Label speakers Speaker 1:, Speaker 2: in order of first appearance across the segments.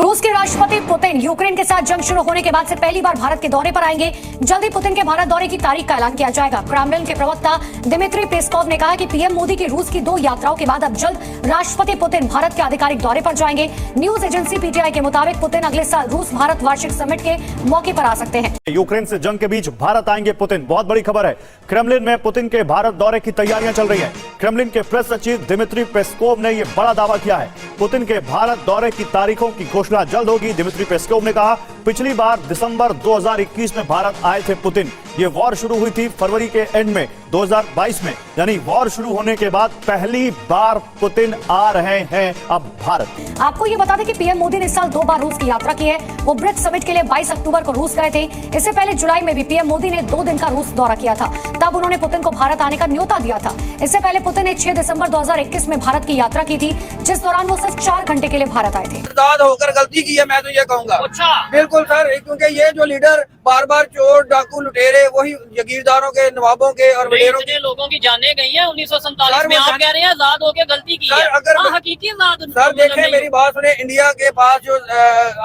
Speaker 1: रूस के राष्ट्रपति पुतिन यूक्रेन के साथ जंग शुरू होने के बाद से पहली बार भारत के दौरे पर आएंगे। जल्दी पुतिन के भारत दौरे की तारीख का ऐलान किया जाएगा। क्रेमलिन के प्रवक्ता दिमित्री पेस्कोव ने कहा कि पीएम मोदी की रूस की 2 यात्राओं के बाद अब जल्द राष्ट्रपति पुतिन भारत के आधिकारिक दौरे पर जाएंगे। न्यूज एजेंसी पीटीआई के मुताबिक पुतिन अगले साल रूस भारत वार्षिक समिट के मौके पर आ सकते हैं।
Speaker 2: यूक्रेन से जंग के बीच भारत आएंगे पुतिन, बहुत बड़ी खबर है। क्रेमलिन में पुतिन के भारत दौरे की तैयारियां चल रही है। क्रेमलिन के प्रेस सचिव दिमित्री पेस्कोव ने यह बड़ा दावा किया है। पुतिन के भारत दौरे की तारीखों की घोषणा जल्द होगी। दिमित्री पेस्कोव ने कहा, पिछली बार दिसंबर 2021 में भारत आए थे पुतिन। ये वॉर शुरू हुई थी फरवरी के एंड में 2022 में, यानी वॉर शुरू होने के बाद पहली बार पुतिन आ रहे हैं अब भारत।
Speaker 1: आपको ये बता दें कि पीएम मोदी ने इस साल 2 बार रूस की यात्रा की है। वो ब्रिक्स समिट के लिए 22 अक्टूबर को रूस गए थे। इससे पहले जुलाई में भी पीएम मोदी ने 2 दिन का रूस दौरा किया था। तब उन्होंने पुतिन को भारत आने का न्योता दिया था। इससे पहले पुतिन ने 6 दिसंबर 2021 में भारत की यात्रा की थी, जिस दौरान वो सिर्फ 4 घंटे के लिए भारत आए थे।
Speaker 3: होकर गलती की है, मैं तो ये कहूँगा।
Speaker 4: अच्छा,
Speaker 3: बिल्कुल सर, क्योंकि ये जो लीडर बार बार चोर डाकू लुटेरे वही जगीरदारों के, नवाबों के और वडेरों के
Speaker 4: लोगों की जाने गई है 1947 में। आप कह रहे हैं आजाद होके गलती की है।
Speaker 3: अगर
Speaker 4: हकीकी आजाद
Speaker 3: सर देखें, मेरी बात सुने, इंडिया के पास जो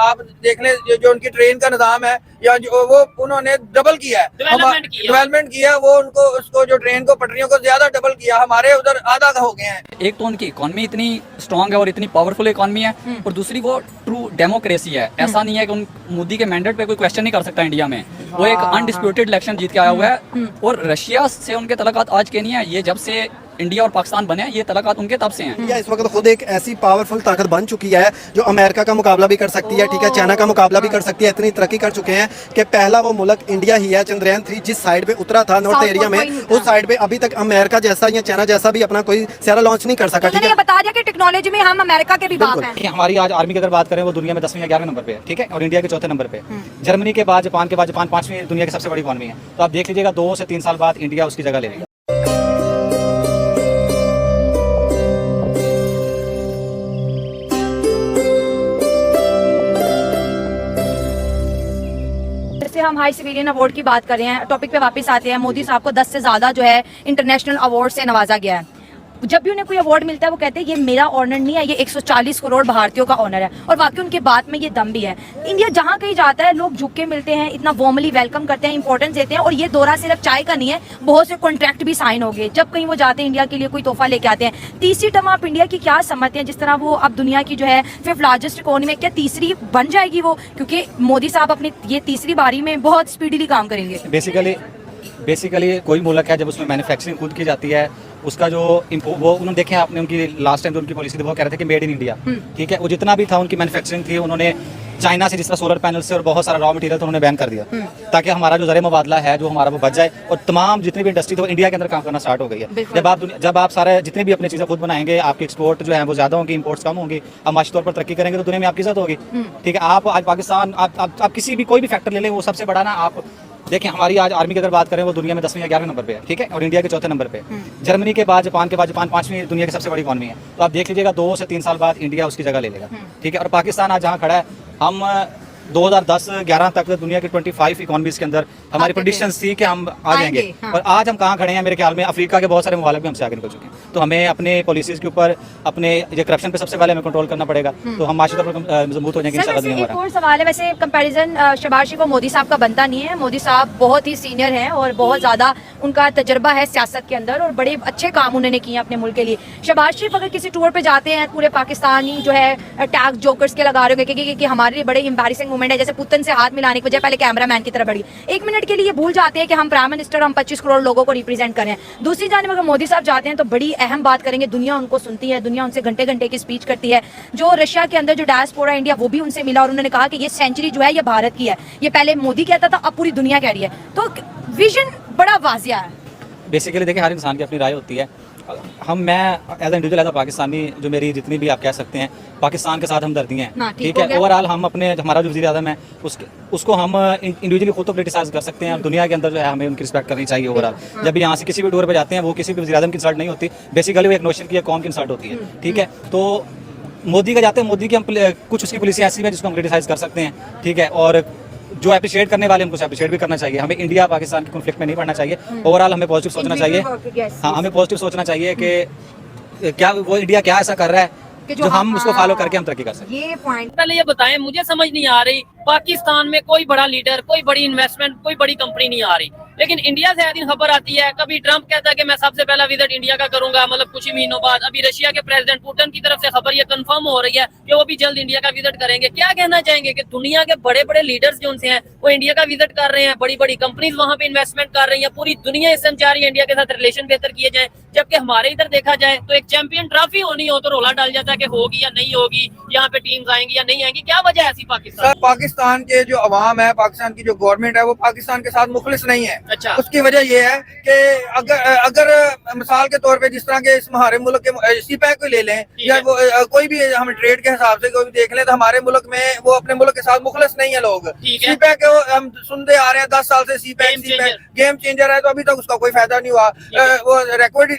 Speaker 3: आप देख लें जो उनकी ट्रेन का निजाम है, या जो वो उन्होंने डबल किया है, डेवलपमेंट किया वो उनको उसको जो ट्रेन को पटरियों को ज्यादा डबल किया। हमारे उधर आधा हो गए हैं।
Speaker 5: एक तो उनकी इकोनॉमी इतनी स्ट्रांग है और इतनी पावरफुल इकोनॉमी है, और दूसरी वो ट्रू डेमोक्रेसी है। ऐसा नहीं है कि उन मोदी के मैंडेट पे कोई क्वेश्चन नहीं कर सकता इंडिया में। वो एक अनडिस्प्यूटेड इलेक्शन जीत के आया हुआ है, और रशिया से उनके तल्लुकात आज के नहीं है। ये जब से इंडिया और पाकिस्तान बने, ये तल्लुकात उनके तब से हैं।
Speaker 6: इंडिया इस वक्त खुद एक ऐसी पावरफुल ताकत बन चुकी है जो अमेरिका का मुकाबला भी कर सकती है, ठीक है, चाइना का मुकाबला भी कर सकती है। इतनी तरक्की कर चुके हैं कि पहला वो मुल्क इंडिया ही है चंद्रयान 3 जिस साइड पे उतरा था नॉर्थ एरिया में, उस साइड पे अभी तक अमेरिका जैसा या चाइना जैसा भी अपना कोई सारा लॉन्च नहीं कर सका। ठीक है,
Speaker 1: बता दिया कि टेक्नोलॉजी में हम अमेरिका के भी बाप हैं।
Speaker 5: हमारी आज आर्मी की अगर बात करें, वो दुनिया में 10वें या 11वें नंबर पे है, ठीक है, और इंडिया के 4थे नंबर पे। जर्मनी के बाद जापान 5वीं दुनिया की सबसे बड़ी इकोनॉमी है। तो आप देख लीजिएगा 2 से 3 साल बाद इंडिया उसकी जगह ले लेगा।
Speaker 7: हम हाई सिविलियन अवार्ड की बात कर रहे हैं, टॉपिक पे वापस आते हैं। मोदी साहब को 10 से ज्यादा जो है इंटरनेशनल अवार्ड से नवाजा गया है। जब भी उन्हें कोई अवार्ड मिलता है वो कहते हैं ये मेरा ऑनर नहीं है, ये 140 करोड़ भारतीयों का ऑनर है। और वाकई उनके बात में ये दम भी है। इंडिया जहाँ कहीं जाता है लोग झुक के मिलते हैं, इतना वार्मली वेलकम करते हैं, इंपॉर्टेंस देते हैं। और ये दौरा सिर्फ चाय का नहीं है, बहुत से कॉन्ट्रैक्ट भी साइन हो गए। जब कहीं वो जाते हैं इंडिया के लिए कोई तोहफा लेके आते हैं। तीसरी टर्म आप इंडिया की क्या समझते हैं? जिस तरह वो अब दुनिया की जो है 5th लार्जेस्ट इकोनॉमी में, क्या तीसरी बन जाएगी वो? क्योंकि मोदी साहब अपनी ये तीसरी बारी में बहुत स्पीडीली काम करेंगे।
Speaker 5: बेसिकली कोई मुल्क है जब उसमें मैन्युफैक्चरिंग खुद की जाती है, उसका जो वो उन्होंने देखे आपने उनकी लास्ट टाइम जो उनकी पॉलिसी थी, वो कह रहे थे कि मेड इन इंडिया, ठीक है। वो जितना भी था उनकी मैन्युफैक्चरिंग थी, उन्होंने चाइना से जिस तरह सोलर पैनल से और बहुत सारा रॉ मटेरियल तो उन्होंने बैन कर दिया, ताकि हमारा जो ज़रिए मुबादला है जो हमारा वो बच जाए। और तमाम जितनी भी इंडस्ट्री थी वो इंडिया के अंदर काम करना स्टार्ट हो गई है। जब आप सारे जितनी भी अपनी चीज़ें खुद बनाएंगे, आपकी एक्सपोर्ट जो है वो ज़्यादा होगी, इंपोर्ट्स कम होंगी, आप माशी तौर पर तरक्की करेंगे तो दुनिया में आपकी इज्जत होगी, ठीक है। आप आज पाकिस्तान, आप किसी भी कोई भी फैक्टर ले लें, वो सबसे बड़ा ना, आप देखिए हमारी आज आर्मी की अगर बात करें, वो दुनिया में 10वें या 11वें नंबर पे है, ठीक है, और इंडिया के 4थे नंबर पे। जर्मनी के बाद जापान 5वीं दुनिया की सबसे बड़ी इकोनॉमी है। तो आप देख लीजिएगा 2 से 3 साल बाद इंडिया उसकी जगह ले लेगा, ठीक है। और पाकिस्तान आज जहाँ खड़ा है, हम 2010-11 तक दुनिया के 25 इकोनॉमीज के अंदर हमारी प्रेडिक्शंस थी कि हम आ जाएंगे। और आज हम कहाँ खड़े हैं? मेरे ख्याल में अफ्रीका के बहुत सारे मुल्क भी हमसे आगे निकल चुके हैं। तो हमें अपने पॉलिसीज के ऊपर, अपने ये करप्शन पे सबसे पहले हमें कंट्रोल करना पड़ेगा, तो हम माशी तौर पर मजबूत हो जाएंगे इंशाल्लाह।
Speaker 7: एक और सवाल है, वैसे कंपैरिजन शहबाज शरीफ और मोदी साहब का बनता नहीं है। मोदी साहब बहुत ही सीनियर हैं और बहुत ज्यादा उनका तजर्बा है सियासत के अंदर, और बड़े अच्छे काम उन्होंने किए अपने मुल्क के लिए। शहबाज शरीफ अगर किसी टूर पे जाते हैं, पूरे पाकिस्तानी जो है टैग जोकर्स के लगा रहे होंगे कि हमारे लिए बड़े एम्बैरेसिंग मोमेंट है, जैसे पुतिन से हाथ मिलाने की वजह पहले कैमरामैन की तरफ बढ़ी। 1 मिनट के लिए भूल जाते हैं कि हम प्राइम मिनिस्टर, हम 25 करोड़ लोगों को रिप्रेजेंट करें। दूसरी जानिब अगर मोदी साहब जाते हैं तो बड़ी अहम बात करेंगे, दुनिया उनको सुनती है, दुनिया उनसे घंटे घंटे की स्पीच करती है। जो रशिया के अंदर जो डायस्पोरा इंडिया, वो भी उनसे मिला और उन्होंने कहा कि ये सेंचुरी जो है ये भारत की है। ये पहले मोदी कहता था, अब पूरी दुनिया कह रही है। तो विजन बड़ा वाजिया है।
Speaker 5: बेसिकली देखिए, हर इंसान की अपनी राय होती है। मैं as a individual, as a Pakistani, जो मेरी जितनी भी आप कह सकते हैं पाकिस्तान के साथ हमदर्दी हैं, ठीक है। ओवरऑल हम अपने, हमारा जो वज़ीर आज़म है उसको हम इंडिविजुअली खुद तो क्रिटिसाइज कर सकते हैं। दुनिया के अंदर जो है हमें उनकी रिस्पेक्ट करनी चाहिए। ओवरऑल जब भी यहाँ से किसी भी टूर पे जाते हैं, वो किसी भी वज़ीर आज़म की इंसल्ट नहीं होती, बेसिकली वो एक नोशन की कौम की इंसल्ट होती है, ठीक है। तो मोदी का जाते हैं, मोदी की हम कुछ उसकी पॉलिसी ऐसी है जिसको हम क्रिटिसाइज कर सकते हैं, ठीक है। और जो अप्रिशिएट करने वाले हमको अप्रिशिएट भी करना चाहिए। हमें इंडिया पाकिस्तान के कॉन्फ्लिक्ट में नहीं पड़ना चाहिए। ओवरऑल हमें पॉजिटिव सोचना चाहिए। हाँ, हमें पॉजिटिव सोचना चाहिए कि क्या वो इंडिया क्या ऐसा कर रहा है
Speaker 7: कि
Speaker 5: जो हम उसको फॉलो करके हम तरक्की कर सकते
Speaker 7: ये पॉइंट
Speaker 4: पहले ये बताएं, मुझे समझ नहीं आ रही, पाकिस्तान में कोई बड़ा लीडर, कोई बड़ी इन्वेस्टमेंट, कोई बड़ी कंपनी नहीं आ रही, लेकिन इंडिया से हर दिन खबर आती है। कभी ट्रम्प कहता है कि मैं सबसे पहला विजिट इंडिया का करूंगा, मतलब कुछ ही महीनों बाद। अभी रशिया के प्रेसिडेंट पुतिन की तरफ से खबर ये कंफर्म हो रही है कि वो भी जल्द इंडिया का विजिट करेंगे। क्या कहना चाहेंगे कि दुनिया के बड़े बड़े लीडर्स जो उनसे हैं वो इंडिया का विजिट कर रहे हैं, बड़ी बड़ी कंपनीज वहां पे इन्वेस्टमेंट कर रही है, पूरी दुनिया इससे चाह रही है इंडिया के साथ रिलेशन बेहतर किए जाए, जबकि हमारे इधर देखा जाए तो एक चैंपियन ट्रॉफी होनी हो तो रोला डाल जाता है कि होगी या नहीं होगी, यहाँ पे टीम्स आएंगी या नहीं आएंगी। क्या वजह है ऐसी पाकिस्तान?
Speaker 3: सर, पाकिस्तान के जो अवाम है, पाकिस्तान की जो गवर्नमेंट है, वो पाकिस्तान के साथ मुखलिस नहीं है।
Speaker 4: अच्छा।
Speaker 3: उसकी वजह ये है कि अगर मिसाल के तौर पे जिस तरह के इस हमारे मुल्क के सीपैक को ले लें या वो कोई भी हम ट्रेड के हिसाब से कोई भी देख लें, तो हमारे मुल्क में वो अपने मुल्क के साथ मुखलिस नहीं है लोग। सीपैक हम सुनते आ रहे हैं 10 साल से, सीपैक गेम चेंजर है, तो अभी तक उसका कोई फायदा नहीं हुआ। वो रिकवरी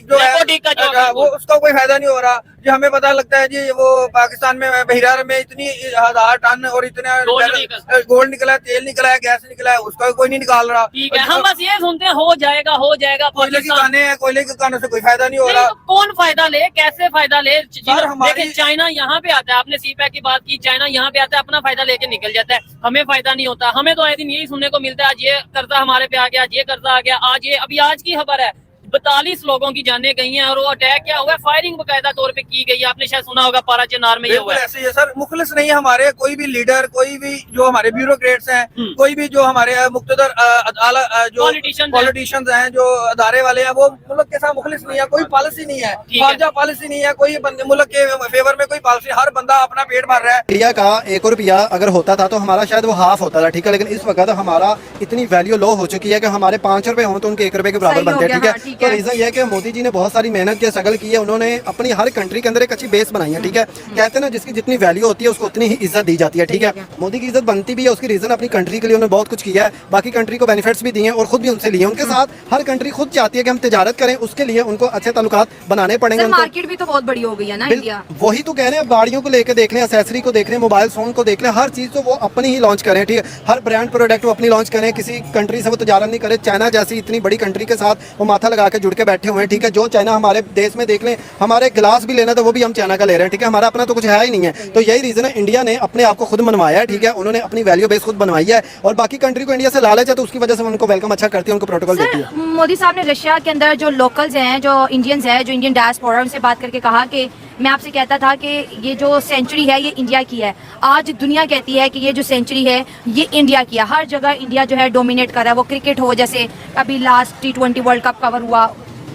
Speaker 3: जो है वो उसका कोई फायदा नहीं हो रहा। जो हमें पता लगता है जी, वो पाकिस्तान में बहिरार में इतनी 1000 टन और इतना गोल्ड निकला है, तेल निकला है, गैस निकला है, उसका कोई नहीं निकाल रहा।
Speaker 4: ठीक है, हम बस ये सुनते हैं हो जाएगा हो जाएगा।
Speaker 3: कोयले की खाने हैं, कोयले के खाने से कोई फायदा नहीं हो रहा।
Speaker 4: तो कौन फायदा ले, कैसे फायदा ले?
Speaker 3: हमारी-
Speaker 4: देखिए चाइना यहाँ पे आता है, आपने सीपैक की बात की, चाइना यहाँ पे आता है, अपना फायदा लेके निकल जाता है, हमें फायदा नहीं होता। हमें तो आए दिन यही सुनने को मिलता है, आज ये कर्जा हमारे पे आ गया, आज ये कर्जा आ गया, आज ये अभी आज की खबर है 42 लोगों की जानें गई हैं और वो अटैक क्या हुआ है, फायरिंग बकायदा तौर पे की गई है। आपने शायद सुना होगा पारा चनार में ये हुआ है।
Speaker 3: ऐसे ही है सर, मुखलिस नहीं है हमारे कोई भी लीडर, कोई भी जो हमारे ब्यूरोक्रेट्स हैं, कोई भी जो हमारे मुख्तदर जो पॉलिटिशियंस हैं, जो अदारे वाले हैं, वो मुल्क के साथ मुखलिस नहीं है। कोई पॉलिसी नहीं है, खारजा पॉलिसी नहीं है, कोई मुल्क के फेवर में कोई पॉलिसी। हर बंदा अपना पेट भर रहा है।
Speaker 6: इंडिया का 1 रुपया अगर होता था तो हमारा शायद वो हाफ होता था, ठीक है, लेकिन इस वक्त हमारा इतनी वैल्यू लो हो चुकी है कि हमारे 5 रुपए हों तो उनके 1 रुपए के बराबर बनते हैं, ठीक है। तो रीजन ये है कि मोदी जी ने बहुत सारी मेहनत की, स्ट्रगल की है, उन्होंने अपनी हर कंट्री के अंदर एक अच्छी बेस बनाई है, ठीक है। कहते हैं ना, जिसकी जितनी वैल्यू होती है उसको उतनी ही इज्जत दी जाती है, ठीक है। मोदी की इज्जत बनती भी है, उसकी रीजन अपनी कंट्री के लिए उन्होंने बहुत कुछ किया है, बाकी कंट्री को बेनिफिट्स भी दिए हैं और खुद भी उनसे लिए। उनके साथ हर कंट्री खुद चाहती है कि हम तिजारत करें, उसके लिए उनको अच्छे ताल्लुकात बनाने पड़ेंगे।
Speaker 7: मार्केट भी तो बहुत बड़ी हो गई है ना इंडिया।
Speaker 6: वही तो कह रहे हैं, गाड़ियों को लेकर देख लें, एक्सेसरी को देख लें, मोबाइल फोन को देख लें, हर चीज तो वो अपनी ही लॉन्च करें, ठीक है। हर ब्रांड प्रोडक्ट वो अपनी लॉन्च करें, किसी कंट्री से वो तिजारत नहीं करे। चाइना जैसी इतनी बड़ी कंट्री के साथ वो माथा लगा के जुड़ के बैठे हुए हैं, ठीक है। जो चाइना हमारे देश में देख लें, हमारे गिलास भी लेना तो वो भी हम चाइना का ले रहे हैं, ठीक है। हमारा अपना तो कुछ है ही नहीं है। तो यही रीजन है, इंडिया ने अपने आप को खुद मनवाया है, ठीक है। उन्होंने अपनी वैल्यू बेस खुद बनवाई है और बाकी कंट्री को इंडिया से लालच है, तो उसकी वजह से उनको वेलकम अच्छा करती है, उनको प्रोटोकॉल देती है।
Speaker 7: मोदी साहब ने रशिया के अंदर जो लोकल्स हैं, जो इंडियंस हैं, जो इंडियन डायस्पोरा, उनसे बात करके कहा कि मैं आपसे कहता था कि ये जो सेंचुरी है ये इंडिया की है। आज दुनिया कहती है कि ये जो सेंचुरी है ये इंडिया की है। हर जगह इंडिया जो है डोमिनेट कर रहा है, वो क्रिकेट हो, जैसे अभी last T20 world cup cover हुआ,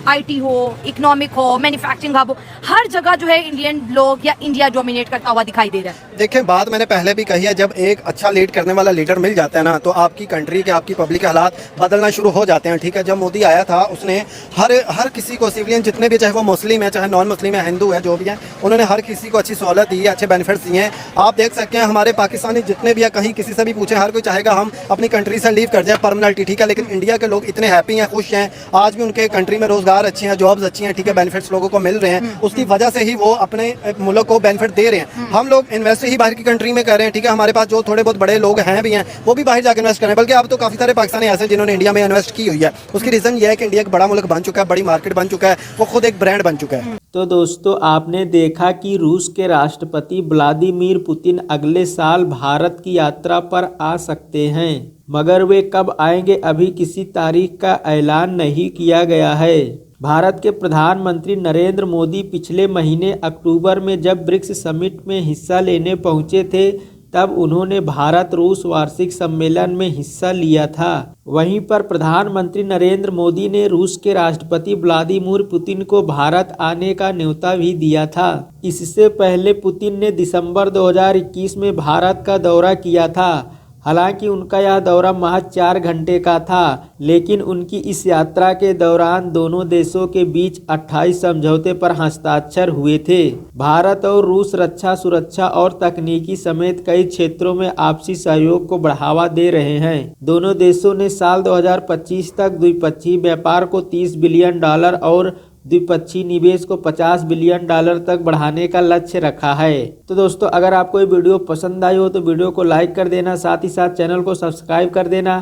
Speaker 7: IT हो, इकोनॉमिक हो, मैन्युफैक्चरिंग हब हो, हर जगह जो है इंडियन लोग या इंडिया डोमिनेट करता हुआ दिखाई दे रहा है।
Speaker 6: देखें, बात मैंने पहले भी कही है, जब एक अच्छा लीड करने वाला लीडर मिल जाता है ना, तो आपकी कंट्री के, आपकी पब्लिक के हालात बदलना शुरू हो जाते हैं, ठीक है। जब मोदी आया था, उसने हर किसी को, सिविलियन जितने भी, चाहे वो मुस्लिम है, चाहे नॉन मुस्लिम है, हिंदू है, जो भी है, उन्होंने हर किसी को अच्छी सहूलत दी है, अच्छे बेनिफिट्स दिए हैं। आप देख सकते हैं, हमारे पाकिस्तानी जितने भी है, कहीं किसी से भी पूछे, हर कोई चाहेगा हम अपनी कंट्री से लीव कर जाए परमानेंटली, ठीक है। लेकिन इंडिया के लोग इतने हैप्पी हैं, खुश हैं, आज भी उनके कंट्री में रोजगार अच्छे हैं, जॉब्स अच्छी हैं, ठीक है, बेनिफिट्स लोगों को मिल रहे हैं, उसकी वजह से ही वो अपने मुल्क को बेनिफिट दे रहे हैं। हम लोग इन्वेस्ट ही बाहर की कंट्री में कर रहे हैं, ठीक है। हमारे पास जो थोड़े बहुत बड़े लोग हैं भी हैं, वो भी बाहर जाकर इन्वेस्ट कर रहे हैं, बल्कि अब तो काफी सारे पाकिस्तानी ऐसे हैं जिन्होंने इंडिया में इन्वेस्ट की हुई है। उसकी रीजन ये है कि इंडिया एक बड़ा मुल्क बन चुका है, बड़ी मार्केट बन चुका है, वो खुद एक ब्रांड बन चुका है।
Speaker 8: तो दोस्तों, आपने देखा कि रूस के राष्ट्रपति व्लादिमीर पुतिन अगले साल भारत की यात्रा पर आ सकते हैं, मगर वे कब आएंगे अभी किसी तारीख का ऐलान नहीं किया गया है। भारत के प्रधानमंत्री नरेंद्र मोदी पिछले महीने अक्टूबर में जब ब्रिक्स समिट में हिस्सा लेने पहुंचे थे, तब उन्होंने भारत रूस वार्षिक सम्मेलन में हिस्सा लिया था। वहीं पर प्रधानमंत्री नरेंद्र मोदी ने रूस के राष्ट्रपति व्लादिमीर पुतिन को भारत आने का न्योता भी दिया था। इससे पहले पुतिन ने दिसंबर 2021 में भारत का दौरा किया था। हालांकि उनका यह दौरा महज 4 घंटे का था, लेकिन उनकी इस यात्रा के दौरान दोनों देशों के बीच 28 समझौते पर हस्ताक्षर हुए थे। भारत और रूस रक्षा, सुरक्षा और तकनीकी समेत कई क्षेत्रों में आपसी सहयोग को बढ़ावा दे रहे हैं। दोनों देशों ने साल 2025 तक द्विपक्षीय व्यापार को $30 बिलियन और द्विपक्षीय निवेश को $50 बिलियन तक बढ़ाने का लक्ष्य रखा है। तो दोस्तों, अगर आपको ये वीडियो पसंद आई हो तो वीडियो को लाइक कर देना, साथ ही साथ चैनल को सब्सक्राइब कर देना।